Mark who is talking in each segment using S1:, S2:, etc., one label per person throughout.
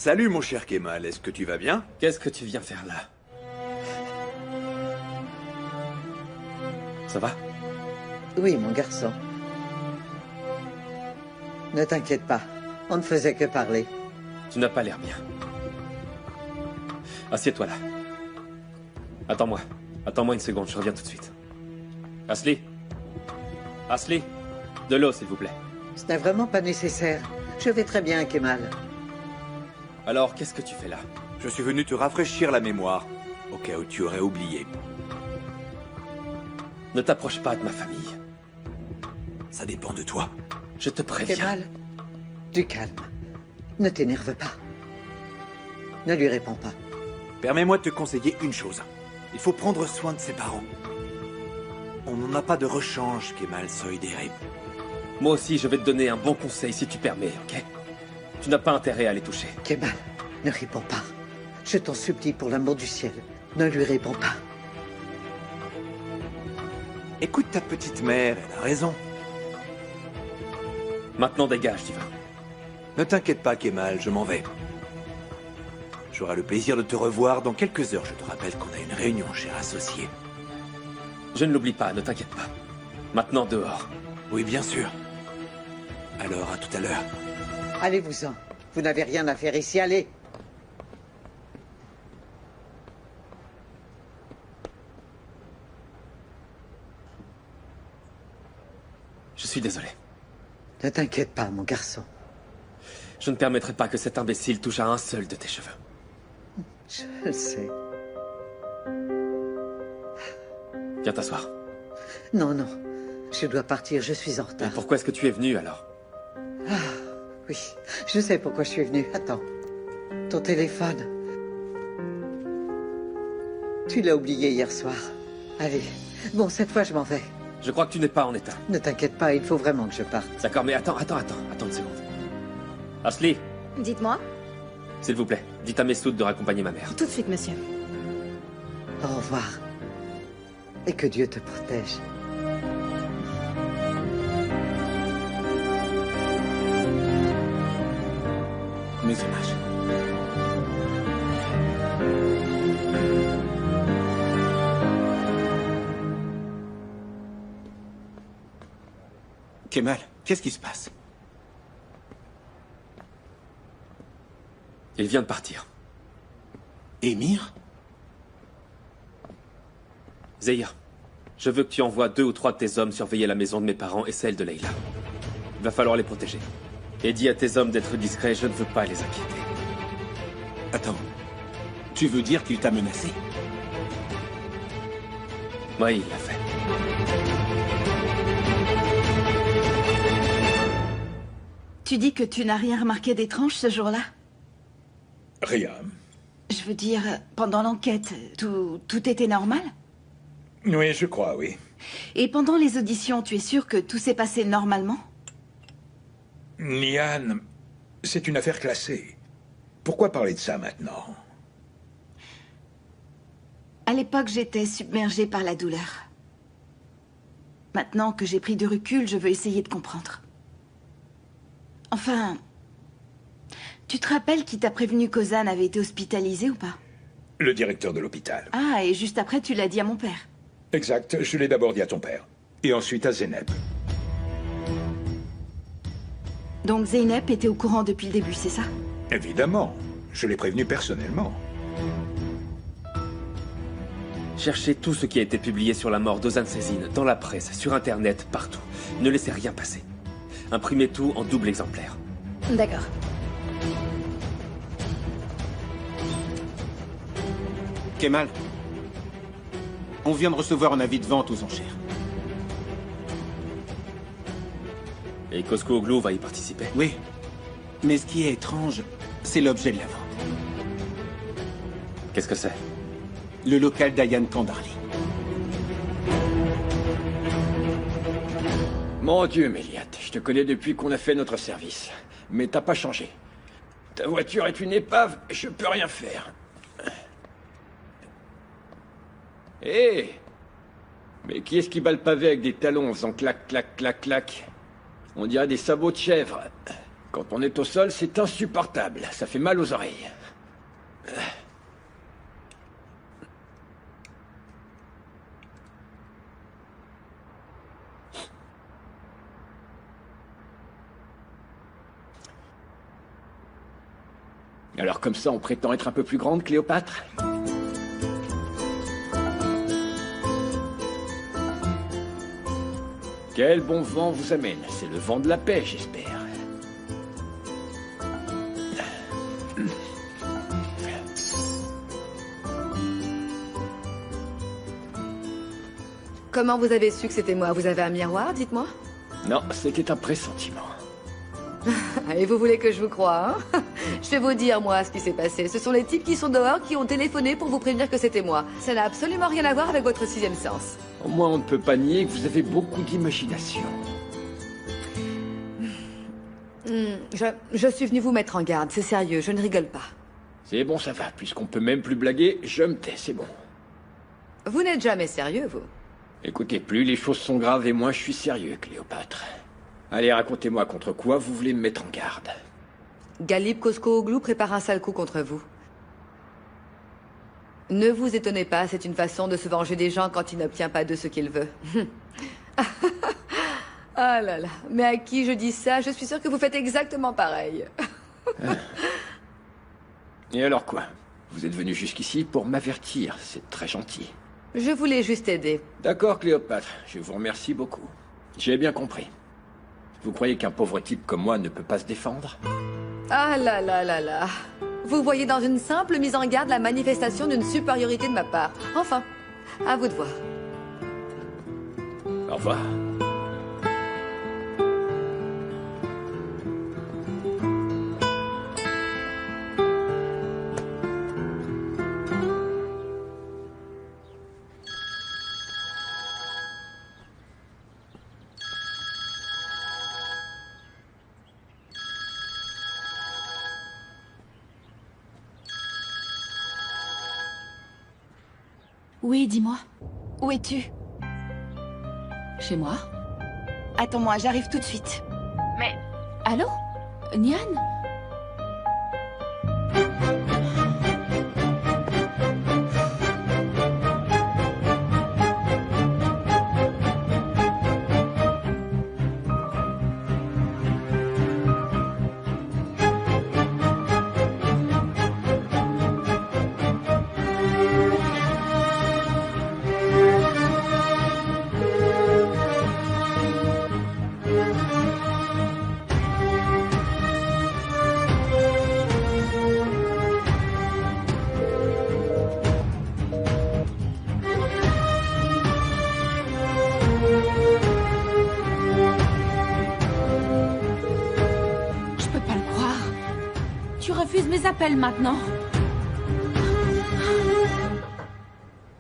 S1: Salut mon cher Kemal, est-ce que tu vas bien?
S2: Qu'est-ce que tu viens faire là? Ça va?
S3: Oui, mon garçon. Ne t'inquiète pas, on ne faisait que parler.
S2: Tu n'as pas l'air bien. Assieds-toi là. Attends-moi. Attends-moi une seconde, je reviens tout de suite. Ashley? Ashley? De l'eau, s'il vous plaît.
S3: Ce n'est vraiment pas nécessaire. Je vais très bien, Kemal.
S2: Alors, qu'est-ce que tu fais là?
S1: Je suis venu te rafraîchir la mémoire, au cas où tu aurais oublié.
S2: Ne t'approche pas de ma famille.
S1: Ça dépend de toi.
S2: Je te préviens.
S3: Kemal, du calme. Ne t'énerve pas. Ne lui réponds pas.
S1: Permets-moi de te conseiller une chose. Il faut prendre soin de ses parents. On n'en a pas de rechange, Kemal Soydere.
S2: Moi aussi, je vais te donner un bon conseil si tu permets, ok? Tu n'as pas intérêt à les toucher.
S3: Kemal, ne réponds pas. Je t'en supplie pour l'amour du ciel. Ne lui réponds pas.
S1: Écoute ta petite mère, elle a raison.
S2: Maintenant, dégage, tu vas.
S1: Ne t'inquiète pas, Kemal, je m'en vais. J'aurai le plaisir de te revoir dans quelques heures. Je te rappelle qu'on a une réunion, cher associé.
S2: Je ne l'oublie pas, ne t'inquiète pas. Maintenant, dehors.
S1: Oui, bien sûr. Alors, à tout à l'heure.
S3: Allez-vous-en. Vous n'avez rien à faire ici, allez.
S2: Je suis désolé.
S3: Ne t'inquiète pas, mon garçon.
S2: Je ne permettrai pas que cet imbécile touche à un seul de tes cheveux.
S3: Je le sais.
S2: Viens t'asseoir.
S3: Non, non. Je dois partir, je suis en
S2: Mais
S3: retard.
S2: pourquoi est-ce que tu es venu alors?
S3: Oui, je sais pourquoi je suis venu. Attends. Ton téléphone. Tu l'as oublié hier soir. Allez. Bon, cette fois, je m'en vais.
S2: Je crois que tu n'es pas en état.
S3: Ne t'inquiète pas, il faut vraiment que je parte.
S2: D'accord, mais attends une seconde. Ashley,
S4: Dites-moi.
S2: s'il vous plaît, dites à Messoud de raccompagner ma mère.
S4: Tout de suite, monsieur.
S3: Au revoir. Et que Dieu te protège.
S1: Mes hommages.
S5: Kemal, qu'est-ce qui se passe?
S2: Il vient de partir.
S5: Émir?
S2: Zahir, je veux que tu envoies 2 ou 3 de tes hommes surveiller la maison de mes parents et celle de Leila. Il va falloir les protéger. Et dis à tes hommes d'être discrets, je ne veux pas les inquiéter.
S5: Attends, tu veux dire qu'il t'a menacé?
S2: Oui, il l'a fait.
S4: Tu dis que tu n'as rien remarqué d'étrange ce jour-là?
S6: Rien.
S4: Je veux dire, pendant l'enquête, tout était normal?
S6: Oui, je crois, oui.
S4: Et pendant les auditions, tu es sûr que tout s'est passé normalement?
S6: Nian, c'est une affaire classée. Pourquoi parler de ça maintenant?
S4: À l'époque, j'étais submergée par la douleur. Maintenant que j'ai pris du recul, je veux essayer de comprendre. Enfin, tu te rappelles qui t'a prévenu qu'Ozan avait été hospitalisé ou pas?
S6: Le directeur de l'hôpital.
S4: Ah, et juste après, tu l'as dit à mon père.
S6: Exact, je l'ai d'abord dit à ton père. Et ensuite à Zeynep.
S4: Donc Zeynep était au courant depuis le début, c'est ça?
S6: Évidemment, je l'ai prévenu personnellement.
S2: Cherchez tout ce qui a été publié sur la mort d'Ozan Sezin, dans la presse, sur Internet, partout. Ne laissez rien passer. Imprimez tout en double exemplaire.
S4: D'accord.
S5: Kemal, on vient de recevoir un avis de vente aux enchères.
S2: Et Cosco Oglou va y participer.
S5: Oui, mais ce qui est étrange, c'est l'objet de la vente.
S2: Qu'est-ce que c'est?
S5: Le local d'Ayan Kandarli.
S7: Mon Dieu, Méliat, je te connais depuis qu'on a fait notre service. Mais t'as pas changé. Ta voiture est une épave, je peux rien faire. Hé Mais qui est-ce qui bat le pavé avec des talons en faisant clac, clac, clac, clac? On dirait des sabots de chèvre. Quand on est au sol, c'est insupportable. Ça fait mal aux oreilles. Alors comme ça, on prétend être un peu plus grande, Cléopâtre? Quel bon vent vous amène? C'est le vent de la paix, j'espère.
S8: Comment vous avez su que c'était moi? Vous avez un miroir, dites-moi?
S7: Non, c'était un pressentiment.
S8: Et vous voulez que je vous croie, hein? Je vais vous dire, moi, ce qui s'est passé. Ce sont les types qui sont dehors qui ont téléphoné pour vous prévenir que c'était moi. Ça n'a absolument rien à voir avec votre sixième sens.
S7: Au moins, on ne peut pas nier que vous avez beaucoup d'imagination.
S8: Je suis venu vous mettre en garde, c'est sérieux, je ne rigole pas.
S7: C'est bon, ça va. Puisqu'on peut même plus blaguer, je me tais, c'est bon.
S8: Vous n'êtes jamais sérieux, vous.
S7: Écoutez, plus les choses sont graves et moins je suis sérieux, Cléopâtre. Allez, racontez-moi contre quoi vous voulez me mettre en garde.
S8: Galib Kosko-Oglou prépare un sale coup contre vous. Ne vous étonnez pas, c'est une façon de se venger des gens quand il n'obtient pas de ce qu'il veut. Ah là là, mais à qui je dis ça? Je suis sûre que vous faites exactement pareil.
S7: Et alors quoi? Vous êtes venu jusqu'ici pour m'avertir, c'est très gentil.
S8: Je voulais juste aider.
S7: D'accord, Cléopâtre, je vous remercie beaucoup. J'ai bien compris. Vous croyez qu'un pauvre type comme moi ne peut pas se défendre?
S8: Ah là là là là. Vous voyez dans une simple mise en garde la manifestation d'une supériorité de ma part. Enfin, à vous de voir.
S7: Au revoir.
S4: Oui, dis-moi. Où es-tu?
S9: Chez moi?
S4: Attends-moi, j'arrive tout de suite.
S9: Mais... Allô? Nian? Mes appels maintenant.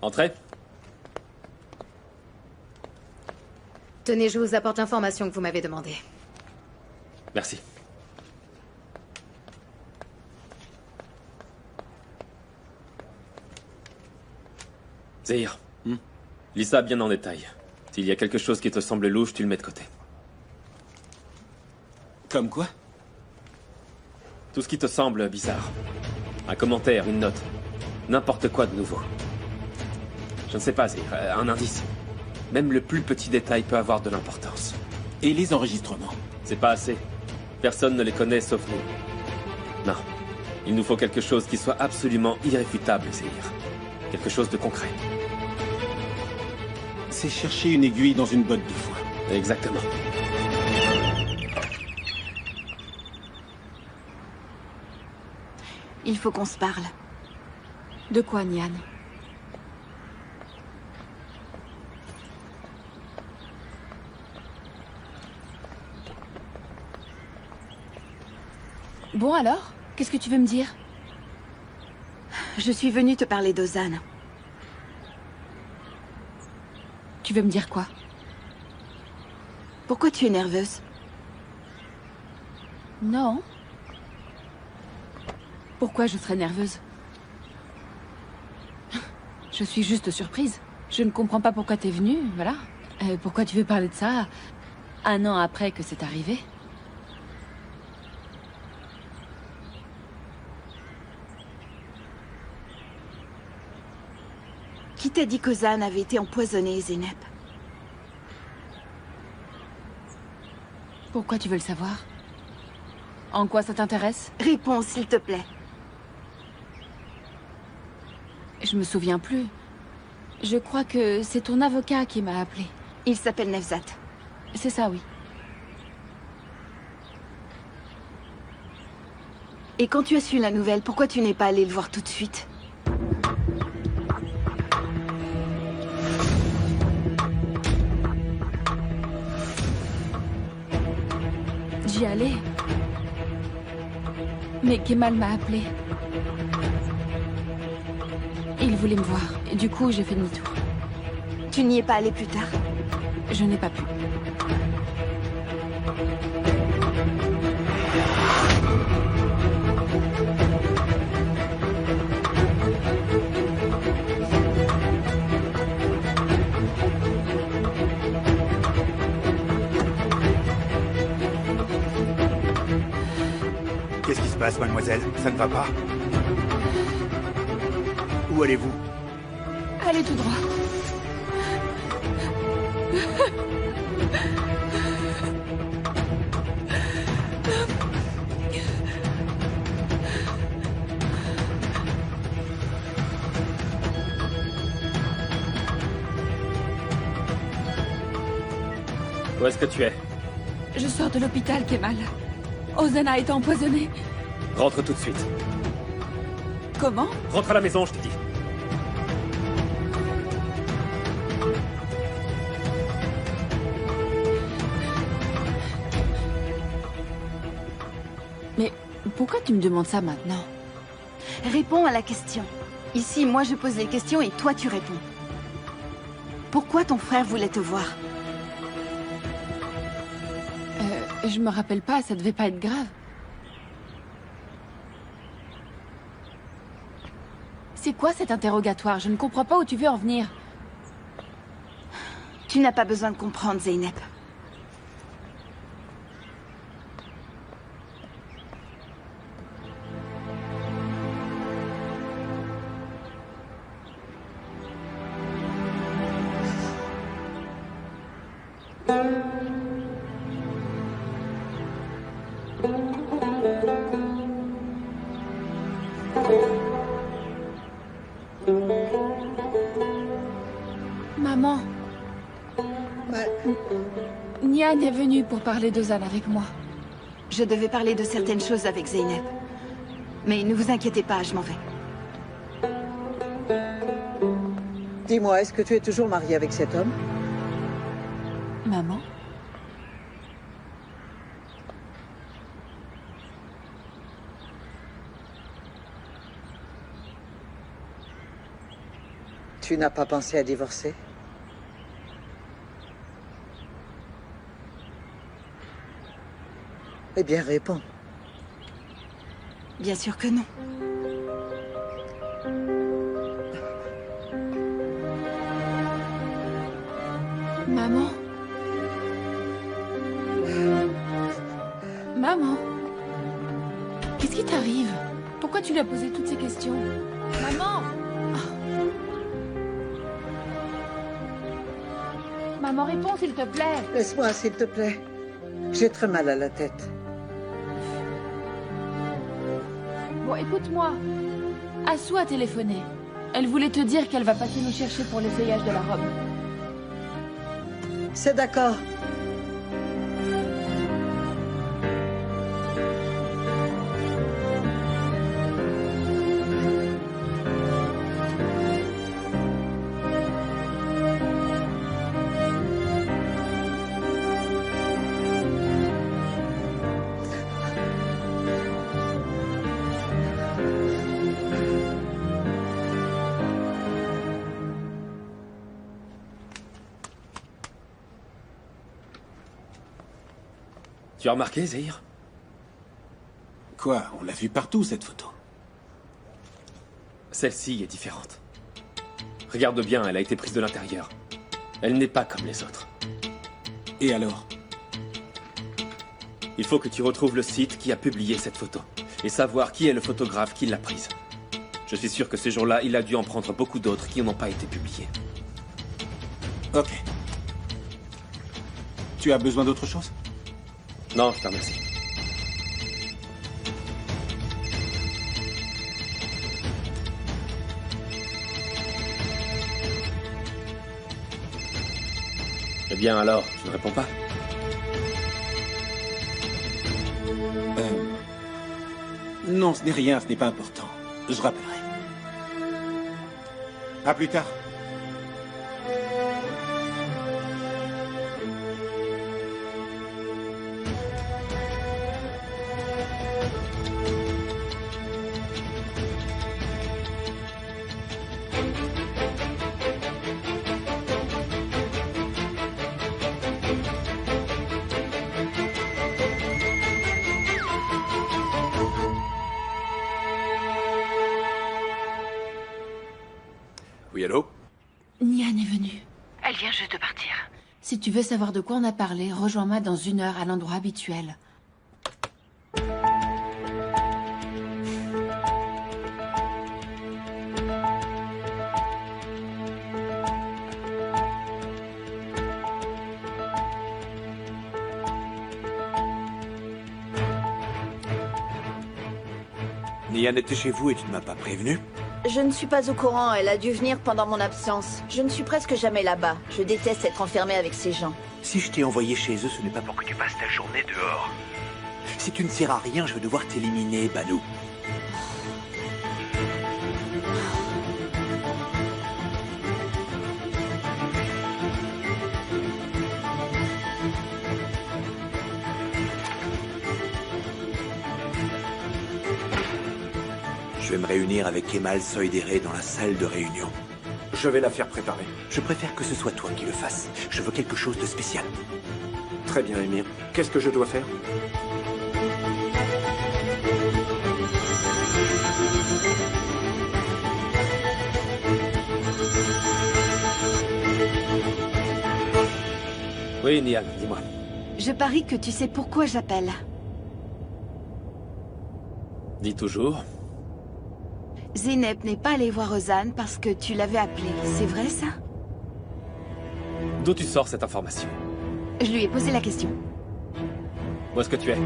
S2: Entrez.
S10: Tenez, je vous apporte l'information que vous m'avez demandé.
S2: Merci. Zahir, lis ça bien en détail. S'il y a quelque chose qui te semble louche, tu le mets de côté.
S5: Comme quoi?
S2: Tout ce qui te semble bizarre. Un commentaire, une note. N'importe quoi de nouveau. Je ne sais pas, Zahir, un indice. Même le plus petit détail peut avoir de l'importance.
S5: Et les enregistrements?
S2: C'est pas assez. Personne ne les connaît sauf nous. Non. Il nous faut quelque chose qui soit absolument irréfutable, Zahir. Quelque chose de concret.
S5: C'est chercher une aiguille dans une botte de foin.
S2: Exactement.
S4: Il faut qu'on se parle.
S9: De quoi, Nian? Bon alors? Qu'est-ce que tu veux me dire?
S4: Je suis venue te parler d'Ozan.
S9: Tu veux me dire quoi?
S4: Pourquoi tu es nerveuse?
S9: Non. Pourquoi je serais nerveuse? Je suis juste surprise. Je ne comprends pas pourquoi t'es venue, voilà. Pourquoi tu veux parler de ça 1 an après que c'est arrivé?
S4: Qui t'a dit qu'Ozan avait été empoisonné, Zeynep?
S9: Pourquoi tu veux le savoir? En quoi ça t'intéresse?
S4: Réponds, s'il te plaît.
S9: Je me souviens plus. Je crois que c'est ton avocat qui m'a appelé.
S4: Il s'appelle Nevzat.
S9: C'est ça, oui.
S4: Et quand tu as su la nouvelle, pourquoi tu n'es pas allé le voir tout de suite?
S9: J'y allais. Mais Kemal m'a appelé. Il voulait me voir. Et du coup, j'ai fait demi-tour.
S4: Tu n'y es pas allé plus tard?
S9: Je n'ai pas pu.
S11: Qu'est-ce qui se passe, mademoiselle? Ça ne va pas? Où allez-vous?
S9: Allez tout droit.
S2: Où est-ce que tu es?
S9: Je sors de l'hôpital, Kemal. Ozan a été empoisonné.
S2: Rentre tout de suite.
S9: Comment?
S2: Rentre à la maison, je te dis.
S9: Mais pourquoi tu me demandes ça maintenant?
S4: Réponds à la question. Ici, moi je pose les questions et toi tu réponds. Pourquoi ton frère voulait te voir?
S9: Je me rappelle pas, ça devait pas être grave. C'est quoi cet interrogatoire? Je ne comprends pas où tu veux en venir.
S4: Tu n'as pas besoin de comprendre, Zeynep.
S9: Maman. Nian est venue pour parler d'Ozan avec moi.
S4: Je devais parler de certaines choses avec Zeynep. Mais ne vous inquiétez pas, je m'en vais.
S3: Dis-moi, est-ce que tu es toujours mariée avec cet homme?
S9: Maman?
S3: Tu n'as pas pensé à divorcer? Eh bien, réponds.
S4: Bien sûr que non.
S9: Maman? Maman? Qu'est-ce qui t'arrive? Pourquoi tu lui as posé toutes ces questions? Maman! Maman, réponds, s'il te plaît.
S3: Laisse-moi, s'il te plaît. J'ai très mal à la tête.
S9: Bon, écoute-moi. Assou a téléphoné. Elle voulait te dire qu'elle va passer nous chercher pour l'essayage de la robe.
S3: C'est d'accord.
S2: Tu as remarqué, Zahir?
S5: Quoi? On l'a vu partout, cette photo.
S2: Celle-ci est différente. Regarde bien, elle a été prise de l'intérieur. Elle n'est pas comme les autres.
S5: Et alors?
S2: Il faut que tu retrouves le site qui a publié cette photo et savoir qui est le photographe qui l'a prise. Je suis sûr que ces jours-là, il a dû en prendre beaucoup d'autres qui n'ont pas été publiés.
S5: Ok. Tu as besoin d'autre chose?
S2: Non, je te remercie. Eh bien alors, tu ne réponds pas?
S5: Non, ce n'est rien, ce n'est pas important. Je rappellerai. À plus tard.
S1: Oui, allô?
S9: Nian est venue.
S4: Elle vient juste de partir.
S9: Si tu veux savoir de quoi on a parlé, rejoins-moi dans 1 heure à l'endroit habituel.
S1: Nian était chez vous et tu ne m'as pas prévenu?
S12: Je ne suis pas au courant, elle a dû venir pendant mon absence. Je ne suis presque jamais là-bas. Je déteste être enfermée avec ces gens.
S1: Si je t'ai envoyé chez eux, ce n'est pas pour que tu passes ta journée dehors. Si tu ne sers à rien, je vais devoir t'éliminer, Banu. Je vais me réunir avec Kemal Soydere dans la salle de réunion.
S7: Je vais la faire préparer.
S1: Je préfère que ce soit toi qui le fasses. Je veux quelque chose de spécial.
S7: Très bien, Emir. Qu'est-ce que je dois faire?
S2: Oui, Nian, dis-moi.
S4: Je parie que tu sais pourquoi j'appelle.
S2: Dis toujours.
S4: Zeynep n'est pas allée voir Ozan parce que tu l'avais appelé. C'est vrai, ça?
S2: D'où tu sors cette information?
S4: Je lui ai posé la question.
S2: Où est-ce que tu es?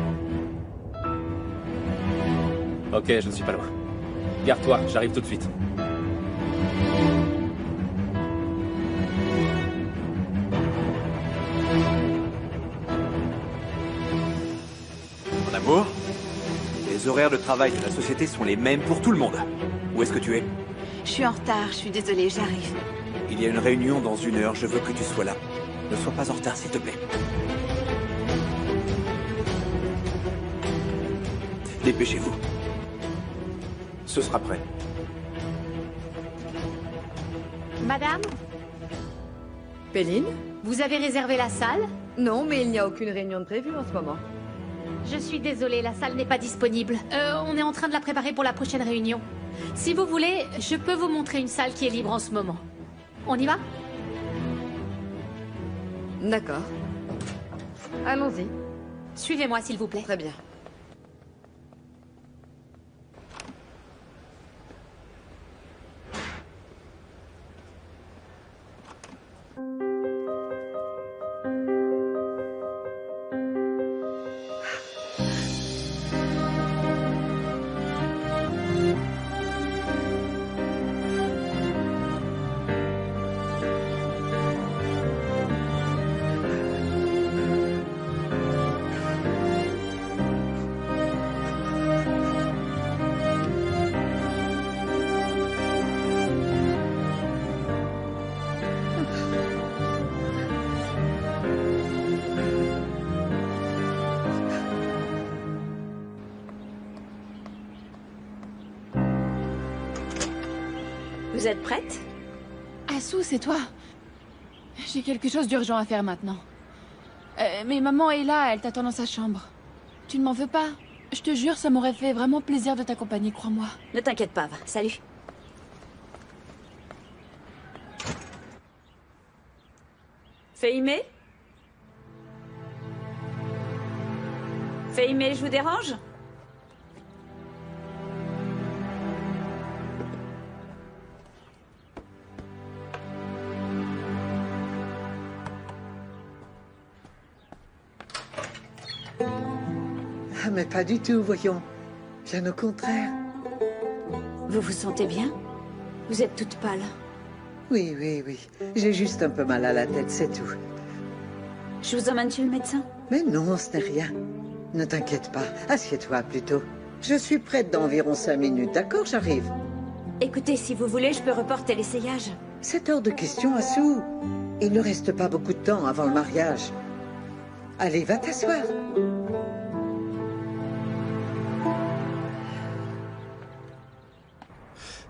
S2: Ok, je ne suis pas loin. Garde-toi, j'arrive tout de suite.
S1: Mon amour, les horaires de travail de la société sont les mêmes pour tout le monde. Où est-ce que tu es?
S4: Je suis en retard, je suis désolée, j'arrive.
S1: Il y a une réunion dans 1 heure, je veux que tu sois là. Ne sois pas en retard, s'il te plaît. Dépêchez-vous.
S7: Ce sera prêt.
S10: Madame,
S8: Péline?
S10: vous avez réservé la salle?
S8: Non, mais il n'y a aucune réunion de prévue en ce moment.
S10: Je suis désolée, la salle n'est pas disponible. On est en train de la préparer pour la prochaine réunion. Si vous voulez, je peux vous montrer une salle qui est libre en ce moment. On y va?
S8: D'accord. Allons-y.
S10: Suivez-moi, s'il vous plaît.
S8: Très bien.
S12: Vous êtes prête?
S9: Assou, c'est toi. J'ai quelque chose d'urgent à faire maintenant. Mais maman est là, elle t'attend dans sa chambre. Tu ne m'en veux pas? Je te jure, ça m'aurait fait vraiment plaisir de t'accompagner, crois-moi.
S12: Ne t'inquiète pas, va. Salut. Fehimé? Fehimé, je vous dérange?
S3: Ah, mais pas du tout, voyons. Bien au contraire.
S12: Vous vous sentez bien? Vous êtes toute pâle.
S3: Oui, oui, oui. J'ai juste un peu mal à la tête, c'est tout.
S12: Je vous emmène chez le médecin?
S3: Mais non, ce n'est rien. Ne t'inquiète pas. Assieds-toi plutôt. Je suis prête dans environ 5 minutes, d'accord? J'arrive.
S12: Écoutez, si vous voulez, je peux reporter l'essayage.
S3: C'est hors de question, Assou. Il ne reste pas beaucoup de temps avant le mariage. Allez, va t'asseoir.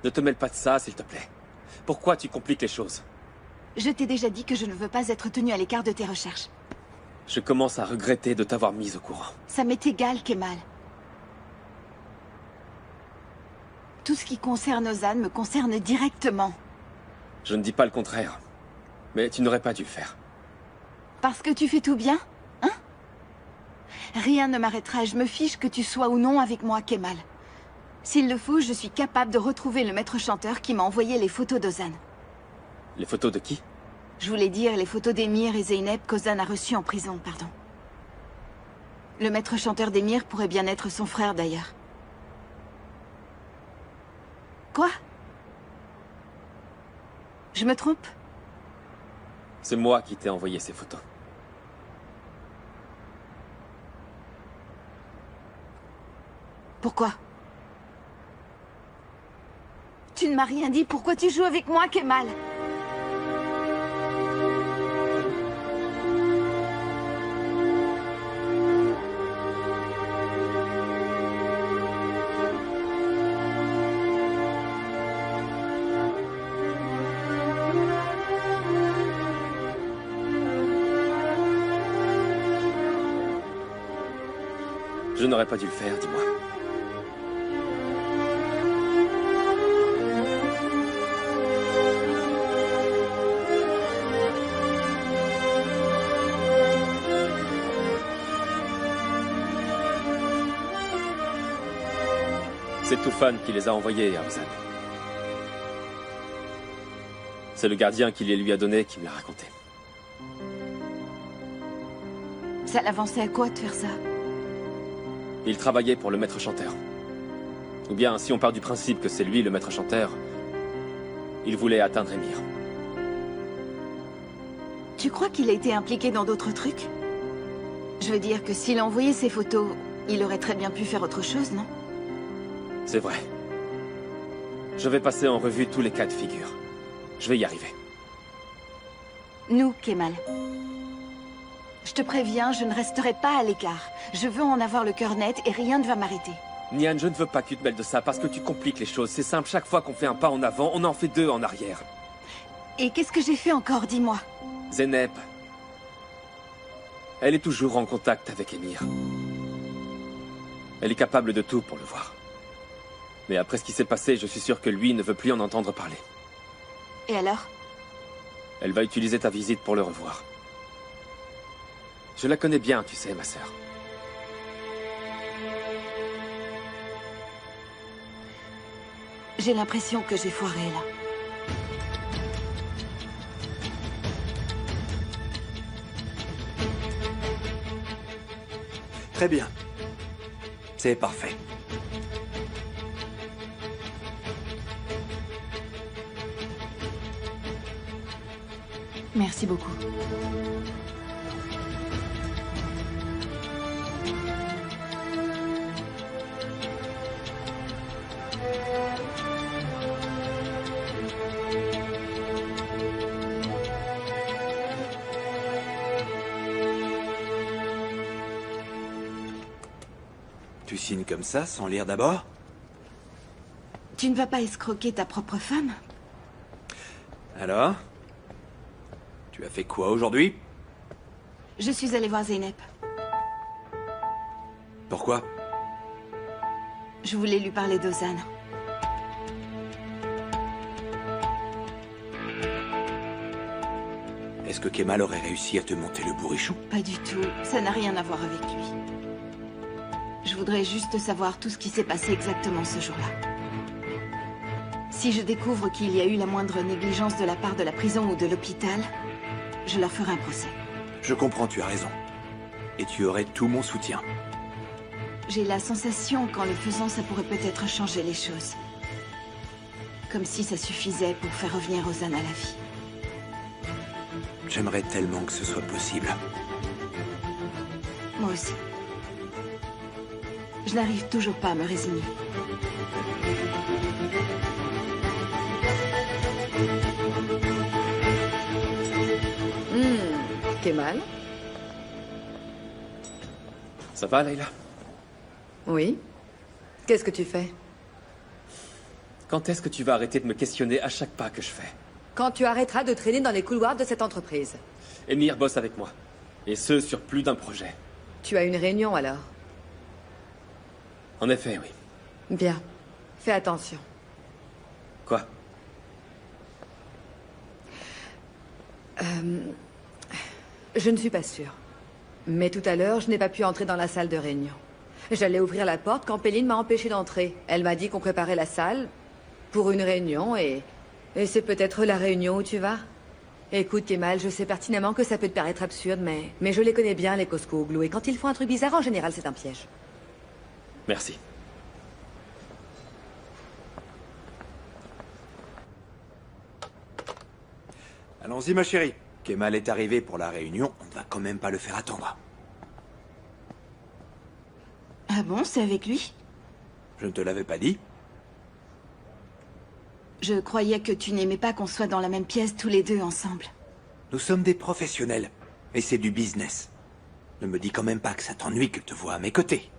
S2: Ne te mêle pas de ça, s'il te plaît. Pourquoi tu compliques les choses?
S4: Je t'ai déjà dit que je ne veux pas être tenue à l'écart de tes recherches.
S2: Je commence à regretter de t'avoir mise au courant.
S4: Ça m'est égal, Kemal. Tout ce qui concerne Ozan me concerne directement.
S2: Je ne dis pas le contraire. Mais tu n'aurais pas dû le faire.
S4: Parce que tu fais tout bien, hein? Rien ne m'arrêtera et je me fiche que tu sois ou non avec moi, Kemal. S'il le faut, je suis capable de retrouver le maître chanteur qui m'a envoyé les photos d'Ozan.
S2: Les photos de qui?
S4: Je voulais dire les photos d'Emir et Zeynep qu'Ozan a reçues en prison, pardon. Le maître chanteur d'Emir pourrait bien être son frère, d'ailleurs. Quoi? Je me trompe?
S2: C'est moi qui t'ai envoyé ces photos.
S4: Pourquoi? Tu ne m'as rien dit. Pourquoi tu joues avec moi, Kemal?
S2: Je n'aurais pas dû le faire, dis-moi. C'est Toufan qui les a envoyés à Ozan. C'est le gardien qui les lui a donnés qui me l'a raconté.
S4: Ça l'avançait à quoi de faire ça?
S2: Il travaillait pour le maître chanteur. Ou bien, si on part du principe que c'est lui le maître chanteur, il voulait atteindre Emir.
S4: Tu crois qu'il a été impliqué dans d'autres trucs? Je veux dire que s'il a envoyé ces photos, il aurait très bien pu faire autre chose, non?
S2: C'est vrai. Je vais passer en revue tous les cas de figure. Je vais y arriver.
S4: Nous, Kemal. Je te préviens, je ne resterai pas à l'écart. Je veux en avoir le cœur net et rien ne va m'arrêter.
S2: Nian, je ne veux pas que tu te mêles de ça parce que tu compliques les choses. C'est simple, chaque fois qu'on fait un pas en avant, on en fait deux en arrière.
S4: Et qu'est-ce que j'ai fait encore, dis-moi?
S2: Zeynep. Elle est toujours en contact avec Emir. Elle est capable de tout pour le voir. Mais après ce qui s'est passé, je suis sûr que lui ne veut plus en entendre parler.
S4: Et alors?
S2: Elle va utiliser ta visite pour le revoir. Je la connais bien, tu sais, ma sœur.
S4: J'ai l'impression que j'ai foiré, là.
S1: Très bien. C'est parfait.
S4: Merci beaucoup.
S1: Tu signes comme ça, sans lire d'abord?
S4: Tu ne vas pas escroquer ta propre femme?
S1: Alors? Tu as fait quoi aujourd'hui?
S4: Je suis allée voir Zeynep.
S1: Pourquoi?
S4: Je voulais lui parler d'Ozan.
S1: Est-ce que Kemal aurait réussi à te monter le bourrichon?
S4: Pas du tout. Ça n'a rien à voir avec lui. Je voudrais juste savoir tout ce qui s'est passé exactement ce jour-là. Si je découvre qu'il y a eu la moindre négligence de la part de la prison ou de l'hôpital, je leur ferai un procès.
S1: Je comprends, tu as raison. Et tu aurais tout mon soutien.
S4: J'ai la sensation qu'en le faisant, ça pourrait peut-être changer les choses. Comme si ça suffisait pour faire revenir Ozan à la vie.
S1: J'aimerais tellement que ce soit possible.
S4: Moi aussi. Je n'arrive toujours pas à me résigner.
S8: Kemal?
S2: Ça va, Layla?
S8: Oui. Qu'est-ce que tu fais?
S2: Quand est-ce que tu vas arrêter de me questionner à chaque pas que je fais?
S8: Quand tu arrêteras de traîner dans les couloirs de cette entreprise.
S2: Emir bosse avec moi. Et ce, sur plus d'un projet.
S8: Tu as une réunion, alors?
S2: En effet, oui.
S8: Bien. Fais attention.
S2: Quoi?
S8: Je ne suis pas sûre. Mais tout à l'heure, je n'ai pas pu entrer dans la salle de réunion. J'allais ouvrir la porte quand Péline m'a empêché d'entrer. Elle m'a dit qu'on préparait la salle pour une réunion et c'est peut-être la réunion où tu vas. Écoute, Kemal, je sais pertinemment que ça peut te paraître absurde, mais je les connais bien, les Koskoglu, et quand ils font un truc bizarre, en général, c'est un piège.
S2: Merci.
S1: Allons-y, ma chérie. Kemal est arrivé pour la réunion, on ne va quand même pas le faire attendre.
S4: Ah bon, c'est avec lui?
S1: Je ne te l'avais pas dit?
S4: Je croyais que tu n'aimais pas qu'on soit dans la même pièce tous les deux ensemble.
S1: Nous sommes des professionnels, et c'est du business. Ne me dis quand même pas que ça t'ennuie que te voie à mes côtés.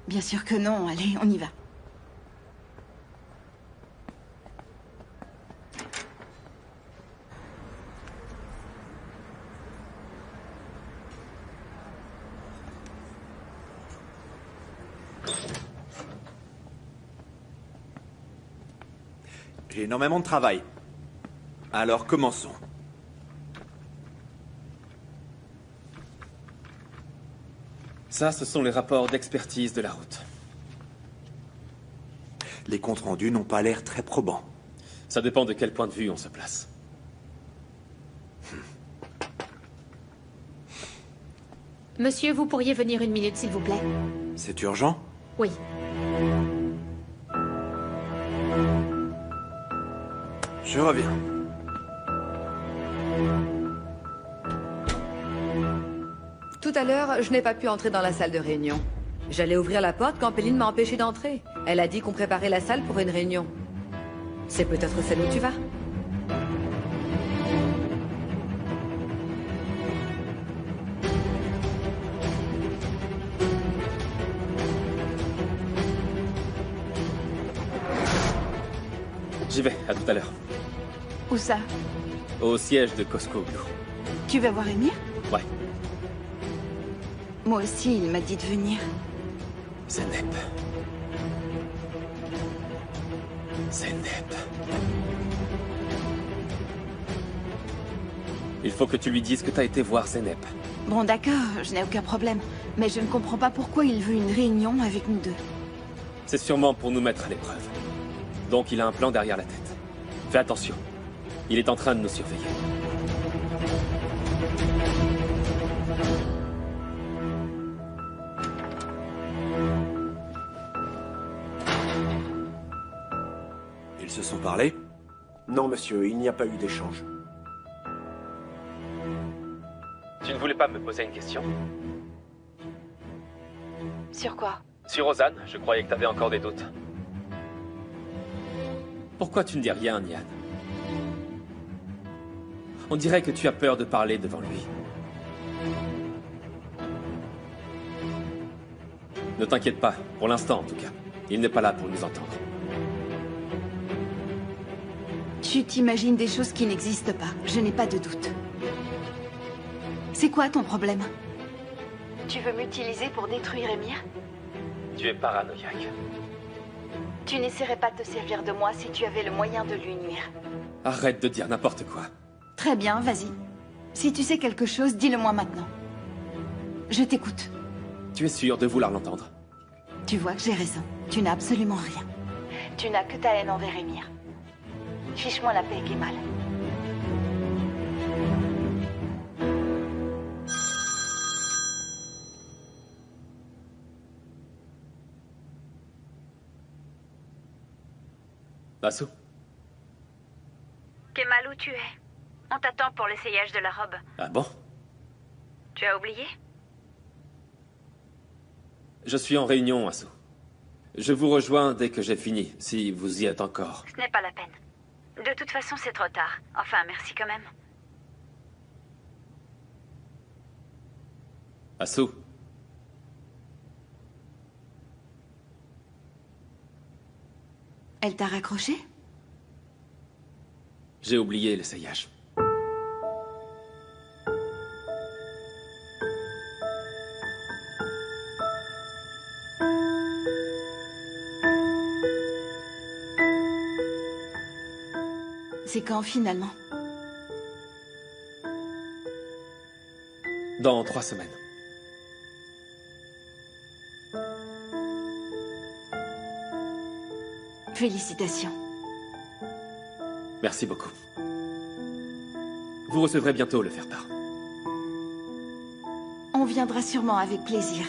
S4: Bien sûr que non, allez, on y va.
S1: J'ai énormément de travail. Alors commençons.
S2: Ça, ce sont les rapports d'expertise de la route.
S1: Les comptes rendus n'ont pas l'air très probants.
S2: Ça dépend de quel point de vue on se place.
S10: Monsieur, vous pourriez venir une minute, s'il vous plaît?
S1: C'est urgent?
S10: Oui.
S1: Je reviens.
S8: Tout à l'heure, je n'ai pas pu entrer dans la salle de réunion. J'allais ouvrir la porte quand Péline m'a empêché d'entrer. Elle a dit qu'on préparait la salle pour une réunion. C'est peut-être celle où tu vas.
S2: J'y vais, à tout à l'heure.
S4: Où ça?
S2: Au siège de Koskoglu.
S4: Tu vas voir Emir?
S2: Ouais.
S4: Moi aussi, il m'a dit de venir.
S2: Zeynep. Zeynep. Il faut que tu lui dises que t'as été voir Zeynep.
S4: Bon, d'accord, je n'ai aucun problème. Mais je ne comprends pas pourquoi il veut une réunion avec nous deux.
S2: C'est sûrement pour nous mettre à l'épreuve. Donc il a un plan derrière la tête. Fais attention. Il est en train de nous surveiller.
S1: Ils se sont parlé?
S13: Non, monsieur, il n'y a pas eu d'échange.
S2: Tu ne voulais pas me poser une question?
S4: Sur quoi?
S2: Sur Ozan, je croyais que t'avais encore des doutes. Pourquoi tu ne dis rien, Nian? On dirait que tu as peur de parler devant lui. Ne t'inquiète pas, pour l'instant en tout cas. Il n'est pas là pour nous entendre.
S4: Tu t'imagines des choses qui n'existent pas. Je n'ai pas de doute. C'est quoi ton problème? Tu veux m'utiliser pour détruire Emir?
S2: Tu es paranoïaque.
S4: Tu n'essaierais pas de te servir de moi si tu avais le moyen de lui nuire.
S2: Arrête de dire n'importe quoi.
S4: Très bien, vas-y. Si tu sais quelque chose, dis-le-moi maintenant. Je t'écoute.
S2: Tu es sûr de vouloir l'entendre?
S4: Tu vois que j'ai raison. Tu n'as absolument rien. Tu n'as que ta haine envers Emir. Fiche-moi la paix, Kemal.
S2: Asu?
S14: Kemal, où tu es? On t'attend pour l'essayage de la robe.
S2: Ah bon?
S14: Tu as oublié?
S2: Je suis en réunion, Asu. Je vous rejoins dès que j'ai fini, si vous y êtes encore.
S14: Ce n'est pas la peine. De toute façon, c'est trop tard. Enfin, merci quand même.
S2: Asu?
S4: Elle t'a raccroché?
S2: J'ai oublié l'essayage.
S4: C'est quand finalement?
S2: Dans 3 semaines.
S4: Félicitations.
S2: Merci beaucoup. Vous recevrez bientôt le faire-part.
S4: On viendra sûrement avec plaisir.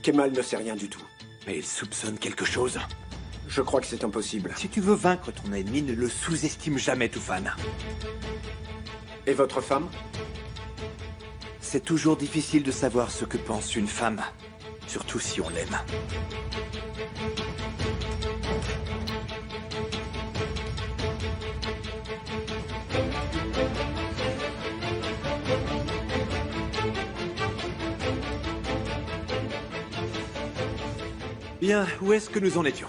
S13: Kemal ne sait rien du tout.
S1: Mais il soupçonne quelque chose.
S13: Je crois que c'est impossible.
S1: Si tu veux vaincre ton ennemi, ne le sous-estime jamais, Tufan.
S13: Et votre femme?
S1: C'est toujours difficile de savoir ce que pense une femme, surtout si on l'aime. Bien, où est-ce que nous en étions?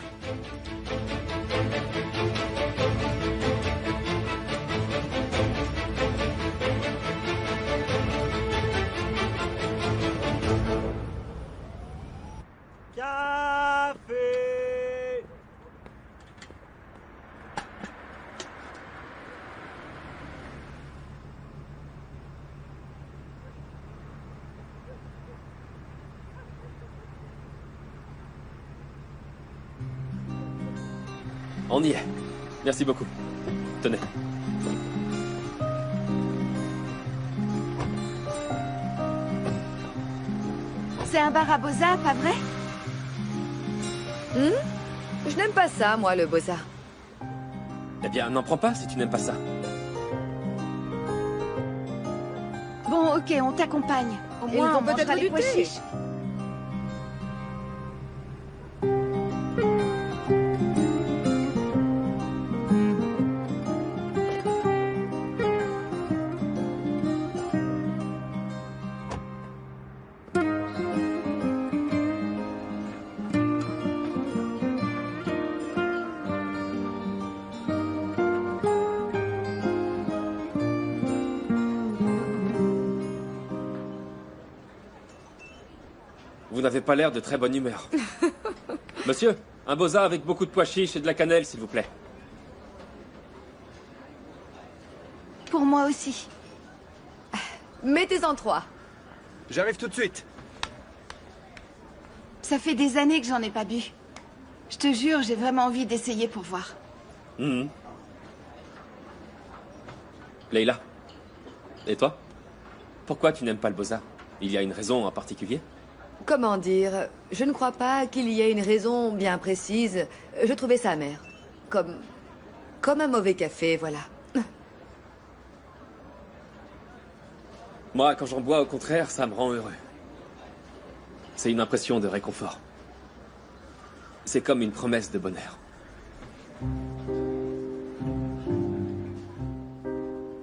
S2: On y est. Merci beaucoup. Tenez.
S4: C'est un bar à Boza, pas vrai?
S8: Je n'aime pas ça, moi, le Boza.
S2: Eh bien, n'en prends pas si tu n'aimes pas ça.
S4: Bon, ok, on t'accompagne. Au
S8: Ils
S4: moins,
S8: vont
S4: on
S8: peut-être
S4: mangera les
S8: du
S4: pois
S8: thé.
S4: chiches.
S2: Vous n'avez pas l'air de très bonne humeur. Monsieur, un boza avec beaucoup de pois chiches et de la cannelle, s'il vous plaît.
S4: Pour moi aussi.
S8: Mettez-en 3.
S11: J'arrive tout de suite.
S4: Ça fait des années que j'en ai pas bu. Je te jure, j'ai vraiment envie d'essayer pour voir.
S2: Leila. Et toi? Pourquoi tu n'aimes pas le boza? Il y a une raison en particulier?
S8: Comment dire? Je ne crois pas qu'il y ait une raison bien précise. Je trouvais ça amer. Comme un mauvais café, voilà.
S2: Moi, quand j'en bois, au contraire, ça me rend heureux. C'est une impression de réconfort. C'est comme une promesse de bonheur.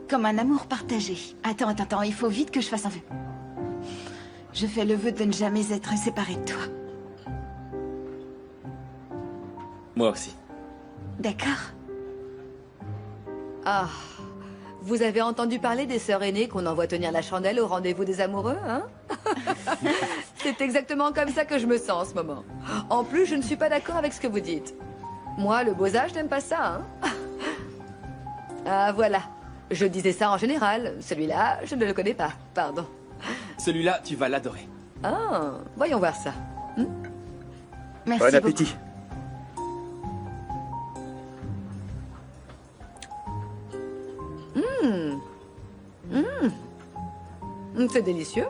S4: Comme un amour partagé. Attends, il faut vite que je fasse un vœu. Je fais le vœu de ne jamais être séparée de toi.
S2: Moi aussi.
S4: D'accord.
S8: Ah, vous avez entendu parler des sœurs aînées qu'on envoie tenir la chandelle au rendez-vous des amoureux, hein? C'est exactement comme ça que je me sens en ce moment. En plus, je ne suis pas d'accord avec ce que vous dites. Moi, le beau-âge, je n'aime pas ça, hein? Ah, voilà. Je disais ça en général. Celui-là, je ne le connais pas. Pardon.
S2: Celui-là, tu vas l'adorer.
S8: Ah, voyons voir ça.
S4: Merci
S11: Bon appétit.
S8: C'est délicieux.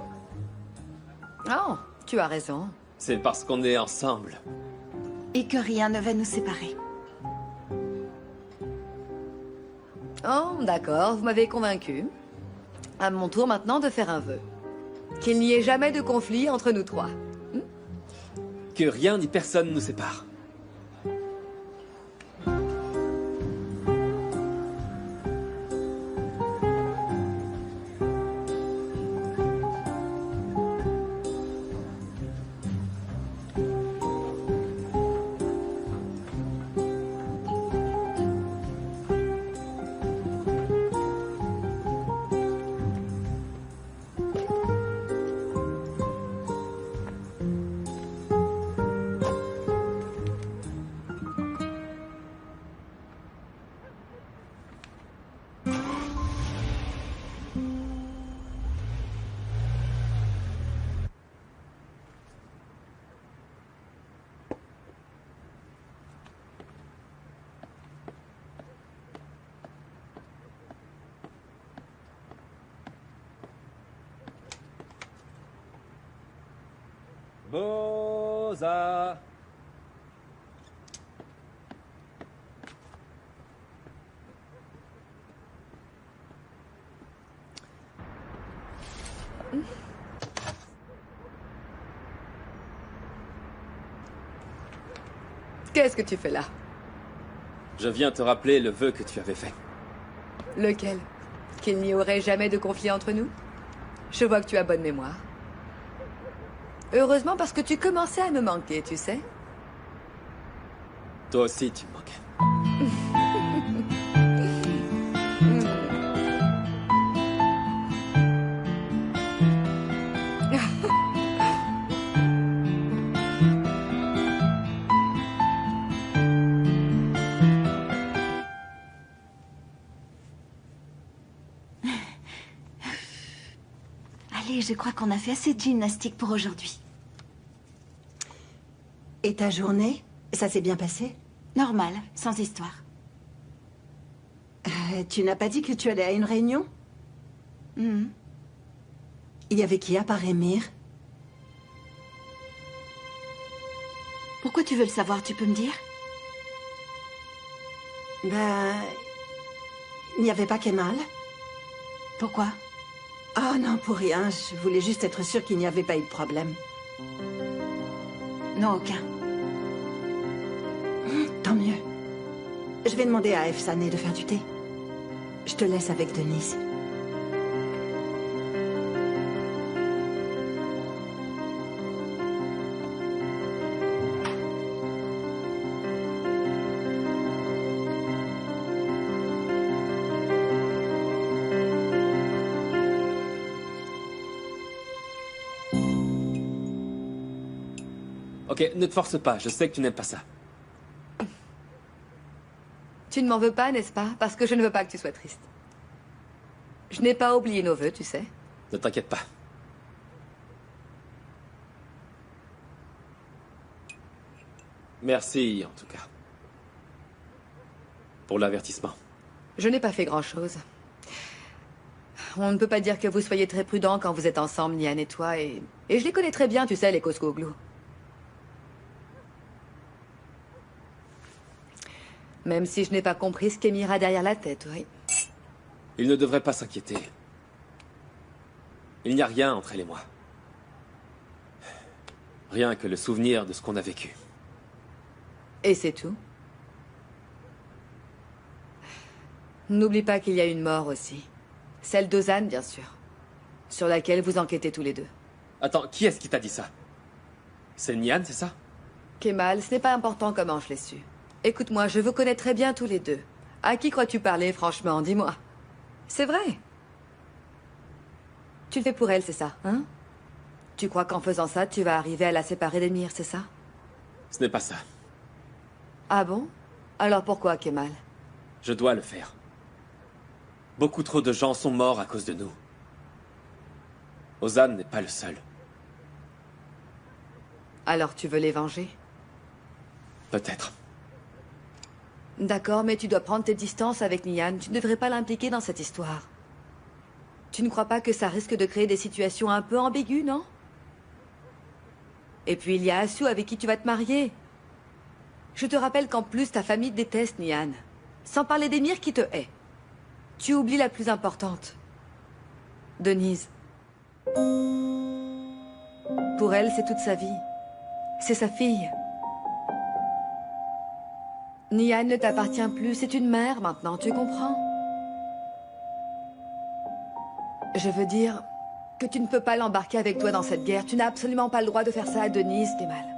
S8: Oh, tu as raison.
S2: C'est parce qu'on est ensemble.
S4: Et que rien ne va nous séparer.
S8: Oh, d'accord, vous m'avez convaincu. À mon tour maintenant de faire un vœu. Qu'il n'y ait jamais de conflit entre nous trois.
S2: Que rien ni personne nous sépare. Boza.
S8: Qu'est-ce que tu fais là?
S2: Je viens te rappeler le vœu que tu avais fait.
S8: Lequel? Qu'il n'y aurait jamais de conflit entre nous? Je vois que tu as bonne mémoire. Heureusement parce que tu commençais à me manquer, tu sais.
S2: Toi aussi, tu me manquais.
S4: Allez, je crois qu'on a fait assez de gymnastique pour aujourd'hui.
S15: Et ta journée? Ça s'est bien passé?
S4: Normal, sans histoire.
S15: Tu n'as pas dit que tu allais à une réunion? Il y avait qui à part Émir?
S4: Pourquoi tu veux le savoir, tu peux me dire?
S15: Ben... il n'y avait pas Kemal?
S4: Pourquoi?
S15: Oh non, pour rien. Je voulais juste être sûre qu'il n'y avait pas eu de problème.
S4: Non, aucun.
S15: Tant mieux. Je vais demander à Efsané de faire du thé. Je te laisse avec Denise.
S2: Ok, ne te force pas, je sais que tu n'aimes pas ça.
S8: Tu ne m'en veux pas, n'est-ce pas? Parce que je ne veux pas que tu sois triste. Je n'ai pas oublié nos vœux, tu sais.
S2: Ne t'inquiète pas. Merci, en tout cas. Pour l'avertissement.
S8: Je n'ai pas fait grand-chose. On ne peut pas dire que vous soyez très prudents quand vous êtes ensemble, Nian et toi, et je les connais très bien, tu sais, les Koskoglou. Même si je n'ai pas compris ce qu'Émir a derrière la tête, oui.
S2: Il ne devrait pas s'inquiéter. Il n'y a rien entre elle et moi. Rien que le souvenir de ce qu'on a vécu.
S8: Et c'est tout? N'oublie pas qu'il y a une mort aussi. Celle d'Ozan, bien sûr. Sur laquelle vous enquêtez tous les deux.
S2: Attends, qui est-ce qui t'a dit ça? C'est Nian, c'est ça?
S8: Kemal, ce n'est pas important comment je l'ai su. Écoute-moi, je vous connais très bien tous les deux. À qui crois-tu parler, franchement? Dis-moi. C'est vrai. Tu le fais pour elle, c'est ça, hein? Tu crois qu'en faisant ça, tu vas arriver à la séparer d'Émir, c'est ça?
S2: Ce n'est pas ça.
S8: Ah bon? Alors pourquoi, Kemal?
S2: Je dois le faire. Beaucoup trop de gens sont morts à cause de nous. Ozan n'est pas le seul.
S8: Alors tu veux les venger?
S2: Peut-être.
S8: D'accord, mais tu dois prendre tes distances avec Nian. Tu ne devrais pas l'impliquer dans cette histoire. Tu ne crois pas que ça risque de créer des situations un peu ambiguës, non? Et puis il y a Asu avec qui tu vas te marier. Je te rappelle qu'en plus ta famille te déteste, Nian. Sans parler d'Emir qui te hait. Tu oublies la plus importante. Denise. Pour elle, c'est toute sa vie. C'est sa fille. Nian ne t'appartient plus, c'est une mère maintenant, tu comprends? Je veux dire que tu ne peux pas l'embarquer avec toi dans cette guerre. Tu n'as absolument pas le droit de faire ça à Denise, Kemal.